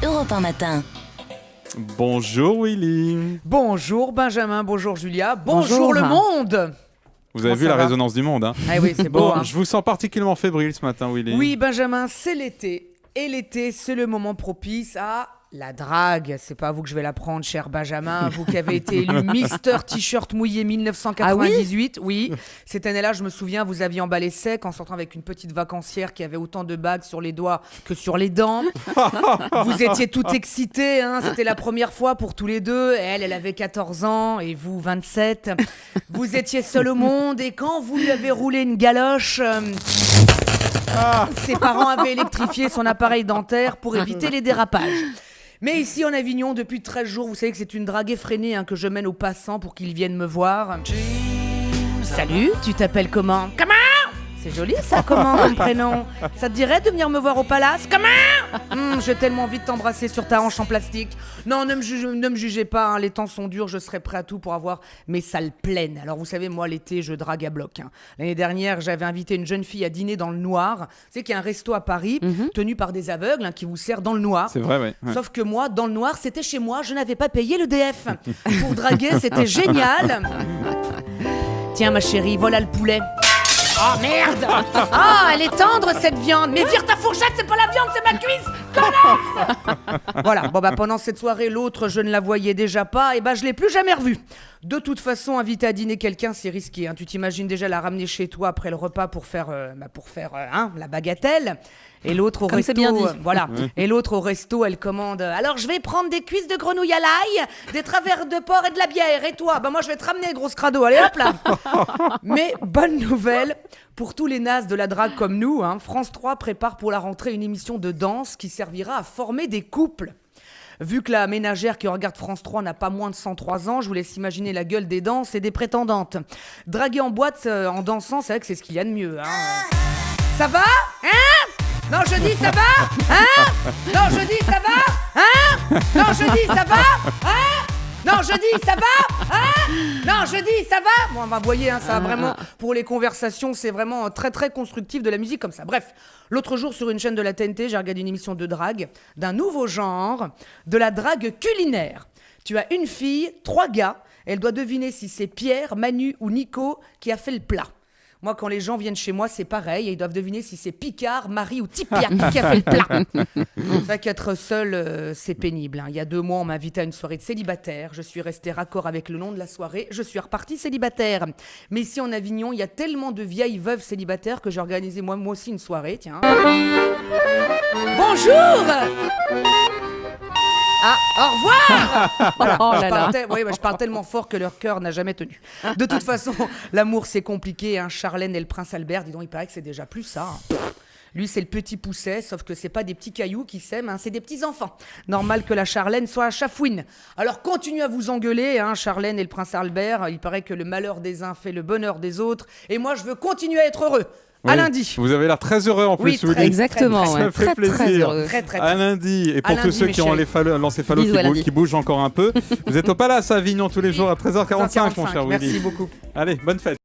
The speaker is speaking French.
Europe 1 matin. Bonjour Willy. Bonjour Benjamin, bonjour Julia, bonjour le monde. Vous avez vu la résonance du monde, hein? Ah oui, c'est beau. Bon, Hein. je vous sens particulièrement fébrile ce matin, Willy. Oui Benjamin, c'est l'été. Et l'été, c'est le moment propice à la drague. C'est pas à vous que je vais l'apprendre, cher Benjamin. Vous qui avez été élu Mister T-shirt mouillé 1998. Ah oui, cette année-là, je me souviens, vous aviez emballé sec en sortant avec une petite vacancière qui avait autant de bagues sur les doigts que sur les dents. Vous étiez tout excités, hein. C'était la première fois pour tous les deux. Elle avait 14 ans et vous 27. Vous étiez seul au monde et quand vous lui avez roulé une galoche... Ses parents avaient électrifié son appareil dentaire pour éviter les dérapages. Mais ici en Avignon, depuis 13 jours, vous savez que c'est une drague effrénée que je mène aux passants pour qu'ils viennent me voir. Salut, tu t'appelles comment? Comment? C'est joli ça, comment comme prénom? Ça te dirait de venir me voir au palace? Comment? J'ai tellement envie de t'embrasser sur ta hanche en plastique. Non, ne me jugez pas, hein, les temps sont durs, je serai prêt à tout pour avoir mes salles pleines. Alors vous savez, moi l'été, je drague à bloc. Hein. L'année dernière, j'avais invité une jeune fille à dîner dans le noir. Vous savez qu'il y a un resto à Paris, tenu par des aveugles, qui vous sert dans le noir. C'est vrai, oui. Ouais. Sauf que moi, dans le noir, c'était chez moi, je n'avais pas payé l'EDF. Pour draguer, c'était génial. Tiens ma chérie, voilà le poulet. Oh merde! Ah, elle est tendre cette viande! Mais vire ta fourchette, c'est pas la viande, c'est ma cuisse! Connasse! Voilà, bon pendant cette soirée, l'autre, je ne la voyais déjà pas, et je l'ai plus jamais revue. De toute façon, inviter à dîner quelqu'un, c'est risqué. Hein. Tu t'imagines déjà la ramener chez toi après le repas pour faire la bagatelle. Et l'autre au Comme resto, c'est bien dit. voilà. Et l'autre au resto, elle commande. Alors je vais prendre des cuisses de grenouille à l'ail, des travers de porc et de la bière. Et toi, moi je vais te ramener, grosse crado. Allez hop là. Mais bonne nouvelle pour tous les nazes de la drague comme nous. Hein, France 3 prépare pour la rentrée une émission de danse qui servira à former des couples. Vu que la ménagère qui regarde France 3 n'a pas moins de 103 ans, je vous laisse imaginer la gueule des danses et des prétendantes. Draguer en boîte en dansant, c'est vrai que c'est ce qu'il y a de mieux. Hein. Ça va? Hein? Non, je dis ça va? Hein? Non, je dis ça va? Hein? Non, je dis ça va? Hein? Non, je dis ça va? Hein? Non, je dis ça va? Bon, vous voyez, hein, ça vraiment, pour les conversations, c'est vraiment très très constructif de la musique comme ça. Bref, l'autre jour sur une chaîne de la TNT, j'ai regardé une émission de drague, d'un nouveau genre, de la drague culinaire. Tu as une fille, 3 gars, elle doit deviner si c'est Pierre, Manu ou Nico qui a fait le plat. Moi, quand les gens viennent chez moi, c'est pareil. Ils doivent deviner si c'est Picard, Marie ou Tipiak qui a fait le plat. C'est vrai qu'être seul, c'est pénible. Hein. Il y a 2 mois, on m'a invité à une soirée de célibataire. Je suis restée raccord avec le nom de la soirée. Je suis repartie célibataire. Mais ici, en Avignon, il y a tellement de vieilles veuves célibataires que j'ai organisé moi aussi une soirée. Tiens. Bonjour! Ah, au revoir! Voilà, je parle tellement fort que leur cœur n'a jamais tenu. De toute façon, l'amour c'est compliqué. Hein. Charlène et le prince Albert, dis donc, il paraît que c'est déjà plus ça. Hein. Lui, c'est le petit pousset, sauf que c'est pas des petits cailloux qui s'aiment, hein, c'est des petits enfants. Normal que la Charlène soit à chafouine. Alors continuez à vous engueuler, hein, Charlène et le prince Albert. Il paraît que le malheur des uns fait le bonheur des autres. Et moi, je veux continuer à être heureux. Oui. À lundi. Vous avez l'air très heureux en plus, Willy. Exactement. Ça fait plaisir. Très heureux. Très. À lundi. Et pour À tous lundi, ceux mes qui ont chéris. l'encéphalo qui bougent encore un peu, vous êtes au Palace à Avignon tous les jours à 13h45, mon cher Willy. Merci beaucoup. Allez, bonne fête.